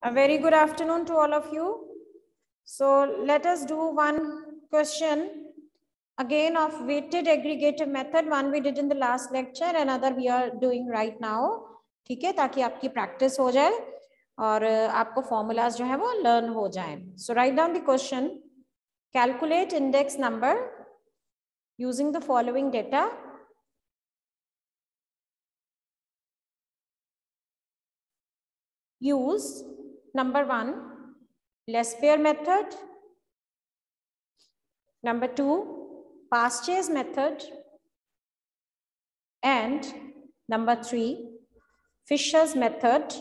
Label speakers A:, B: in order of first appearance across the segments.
A: A very good afternoon to all of you. So let us do one question again of weighted aggregative method. One we did in the last lecture, another we are doing right now. ठीक है, ताकि आपकी practice हो जाए और आपको formulas जो है वो लर्न हो जाए. So write down the question. Calculate index number using the following data. Use number 1, less pair method. Number 2, past chase method. And number 3, Fisher's method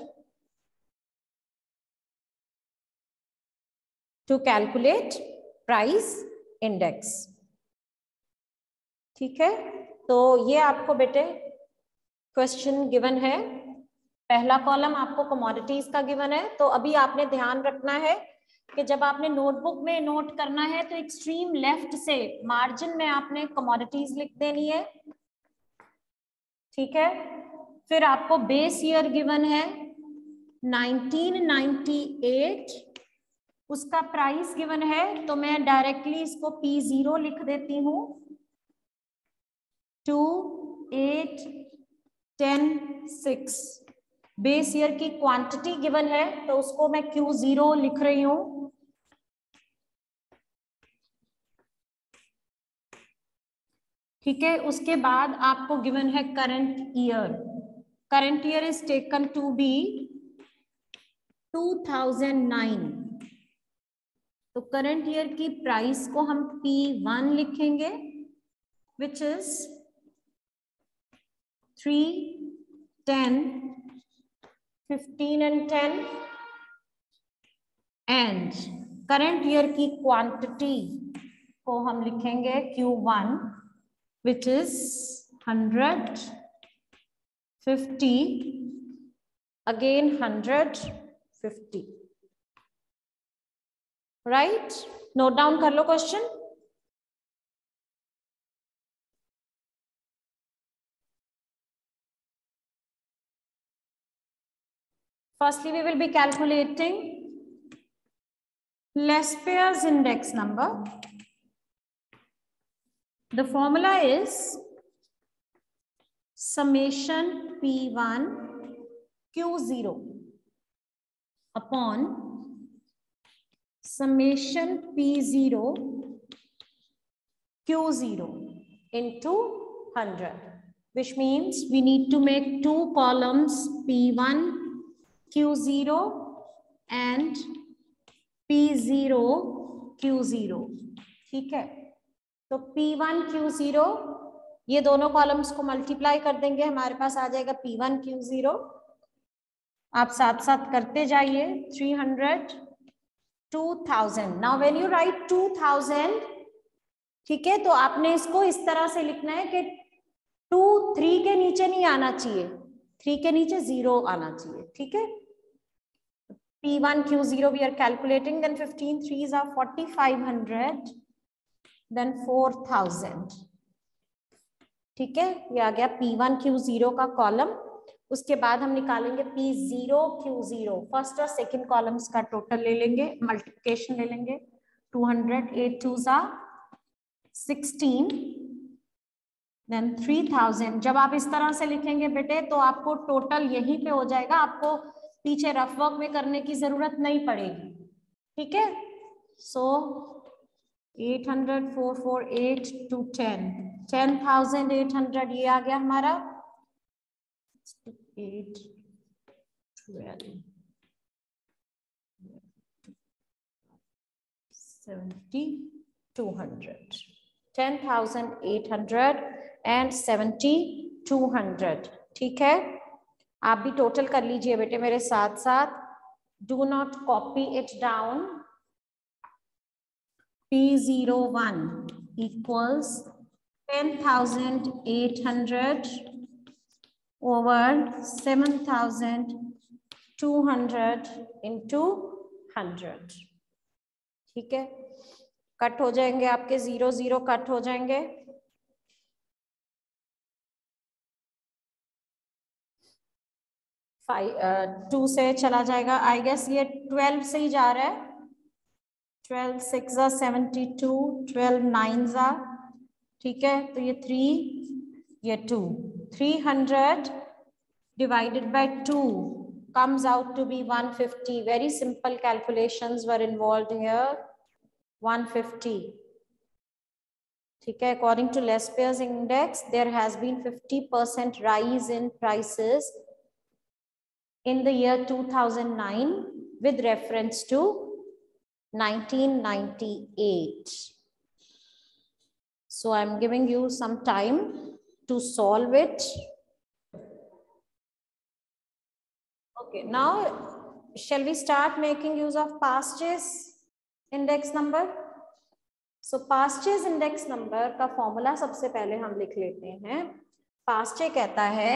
A: to calculate price index. ठीक है, तो ये आपको बेटे क्वेश्चन गिवन है. पहला column आपको commodities का गिवन है. तो अभी आपने ध्यान रखना है कि जब आपने नोटबुक में नोट करना है तो एक्सट्रीम लेफ्ट से मार्जिन में आपने कमोडिटीज लिख देनी है. ठीक है, फिर आपको बेस ईयर गिवन है 1998, उसका प्राइस गिवन है. तो मैं डायरेक्टली इसको P0 लिख देती हूँ. 2, 8, 10, 6. बेस ईयर की क्वांटिटी गिवन है तो उसको मैं Q0 लिख रही हूं. ठीक है, उसके बाद आपको गिवन है current year. Current year is taken to be 2009. तो करंट ईयर की प्राइस को हम P1 लिखेंगे, which is 3, 10, 15 and 10. And current year की क्वांटिटी को हम लिखेंगे Q1, which is 100, 50, again 150. Right? Note down कर लो question. Firstly, we will be calculating less pairs index number. The formula is summation P1 Q0 upon summation P0 Q0 into 100, which means we need to make two columns, P1 Q0 and P0 Q0. ठीक है, तो P1 Q0 ये दोनों columns को multiply कर देंगे, हमारे पास आ जाएगा P1 Q0. आप साथ साथ करते जाइए. 300, 2000. नाउ व्हेन यू राइट 2000, ठीक है, तो आपने इसको इस तरह से लिखना है कि 2 3 के नीचे नहीं आना चाहिए, 3 के नीचे 0 आना चाहिए. ठीक है, P1 Q0 we are calculating, then 15 3s are 4500, then 4000. ठीक है, ये आ गया P1 Q0 का कॉलम. उसके बाद हम निकालेंगे P0 Q0. फर्स्ट और सेकंड कॉलम्स का टोटल ले लेंगे, मल्टीप्लिकेशन ले लेंगे. 200, 8 2s are 16, then 3000. जब आप इस तरह से लिखेंगे बेटे तो आपको टोटल यहीं पे हो जाएगा, आपको पीछे रफ वर्क में करने की जरूरत नहीं पड़ेगी. ठीक है, सो 800, 448 to 10, 10,800 ये आ गया हमारा. 8, 12, 70, 200. 10,800 and 70, 200. ठीक है, आप भी टोटल कर लीजिए बेटे मेरे साथ साथ. Do not copy it down. P01 equals 10,800 over 7,200 into 100. ठीक है, कट हो जाएंगे आपके 0 0 कट हो जाएंगे. 2 से चला जाएगा, आई गेस ये 12 से ही जा रहा है। 12 6 72, 12 9 ठीक है, तो ये 3 ये 2, 300 divided by 2 comes out to be 150. Very simple calculations were involved here. 150. ठीक है, according to Lespear's index, there has been 50% rise in prices in the year 2009 with reference to 1998. So I'm giving you some time to solve it. Okay, now shall we start making use of Past's index number? So Past's index number का formula सबसे पहले हम लिख लेते हैं। पास्चे कहता है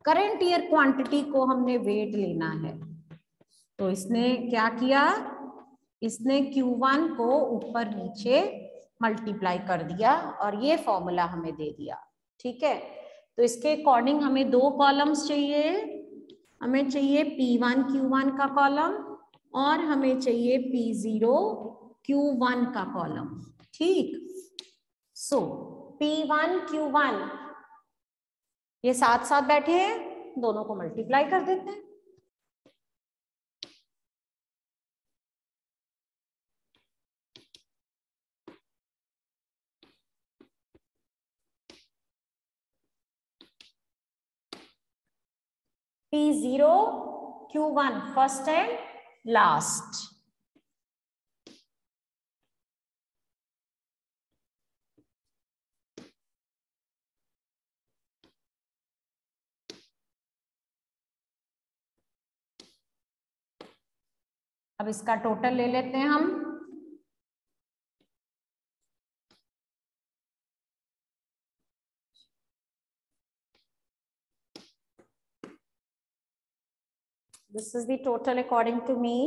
A: current year quantity को हमने वेट लेना है, तो इसने क्या किया, इसने Q1 को ऊपर नीचे मल्टीप्लाई कर दिया और ये फॉर्मूला हमें दे दिया। ठीक है, तो इसके अकॉर्डिंग हमें 2 कॉलम्स चाहिए, हमें चाहिए P1 Q1 का कॉलम और हमें चाहिए P0 Q1 का कॉलम। ठीक, सो P1 Q1 ये साथ साथ बैठे हैं, दोनों को मल्टीप्लाई कर देते हैं। P0 Q1 first and last. अब इसका टोटल ले लेते हैं हम। This is the total according to me.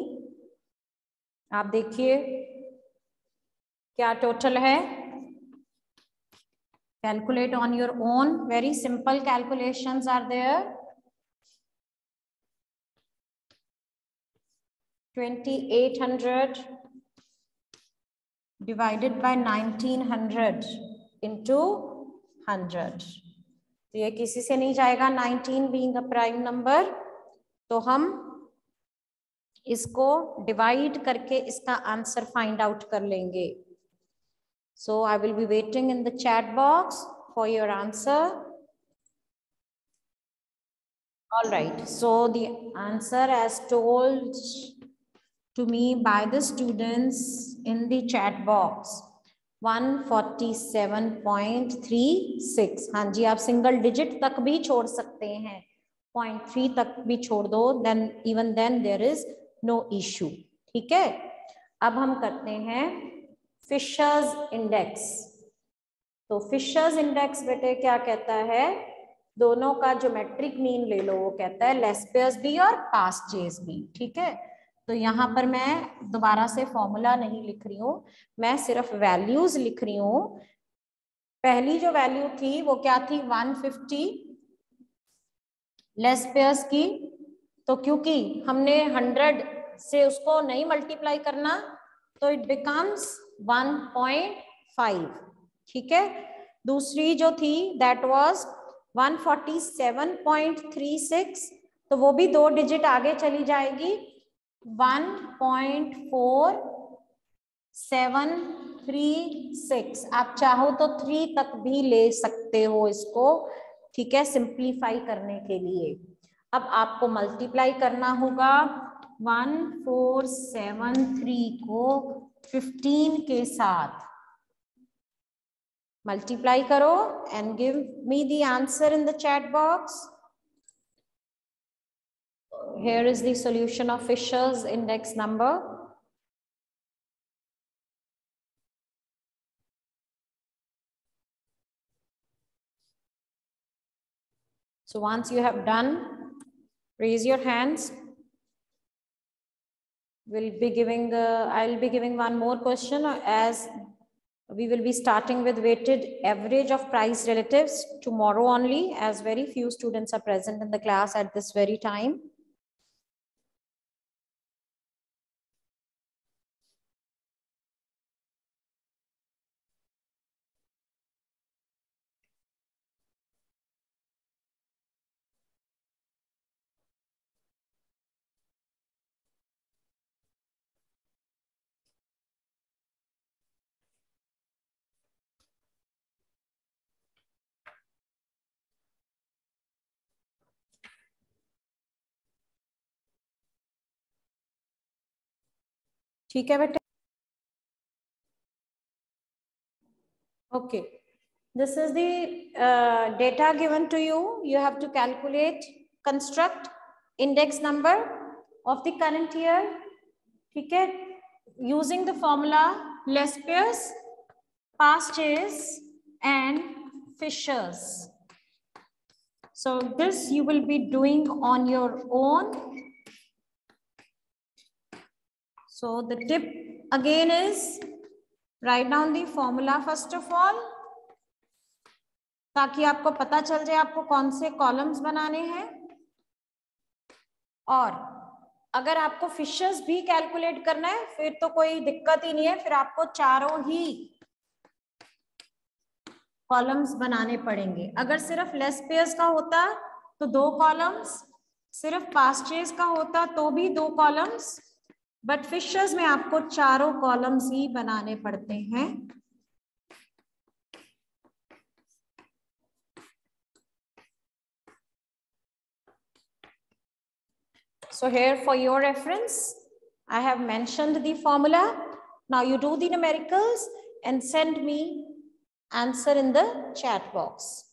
A: आप देखिए क्या टोटल है, calculate on your own, very simple calculations are there. 2800 divided by 1900 into 100, तो ये किसी से नहीं जाएगा, 19 being a prime number, तो हम इसको डिवाइड करके इसका आंसर फाइंड आउट कर लेंगे। So I will be waiting in the chat box for your answer. All right, so the answer as told to me by the students in the chat box 147.36। हाँ जी, आप single digit तक भी छोड़ सकते हैं, 0.3 तक भी छोड़ दो, then even then there is no issue। ठीक है, अब हम करते हैं फिशर्स इंडेक्स। तो फिशर्स इंडेक्स बेटे क्या कहता है, दोनों का ज्योमेट्रिक मीन ले लो, वो कहता है लेस्पेयर्स बी और पास्चेस बी। ठीक है, तो यहाँ पर मैं दोबारा से फॉर्मूला नहीं लिख रही हूँ, मैं सिर्फ वैल्यूज लिख रही हूँ। पहली जो वैल्यू थी वो क्या थी, 150 लेस्पेयर्स की, तो क्योंकि हमने 100 से उसको नहीं मल्टीप्लाई करना तो इट बिकम्स 1.5। ठीक है, दूसरी जो थी दैट वाज 147.36, तो वो भी 2 डिजिट आगे चली जाएगी, 1.4736। आप चाहो तो 3 तक भी ले सकते हो इसको। ठीक है, सिंप्लीफाई करने के लिए अब आपको मल्टीप्लाई करना होगा 1473 को 15 के साथ। मल्टीप्लाई करो and give me the answer in the chat box. Here is the solution of Fisher's index number. So once you have done, raise your hands. I'll be giving one more question as We will be starting with weighted average of price relatives tomorrow only, as very few students are present in the class at this very time. ठीक है बेटा? Okay. This is the data given to you. You have to calculate, construct index number of the current year. ठीक है? Using the formula Lespius, Pastes, and Fishers. So this you will be doing on your own. So the tip again is write down the formula first of all, ताकि आपको पता चल जाए आपको कौन से कॉलम्स बनाने हैं। और अगर आपको फिशर्स भी कैलकुलेट करना है फिर तो कोई दिक्कत ही नहीं है, फिर आपको चारों ही कॉलम्स बनाने पड़ेंगे। अगर सिर्फ लेस्पियस का होता तो 2 कॉलम्स, सिर्फ पास्चेस का होता तो भी 2 कॉलम्स, बट फिशर्स में आपको चारों कॉलम्स ही बनाने पड़ते हैं। So here for your reference, I have mentioned the formula. Now you do the numericals and send me answer in the chat box.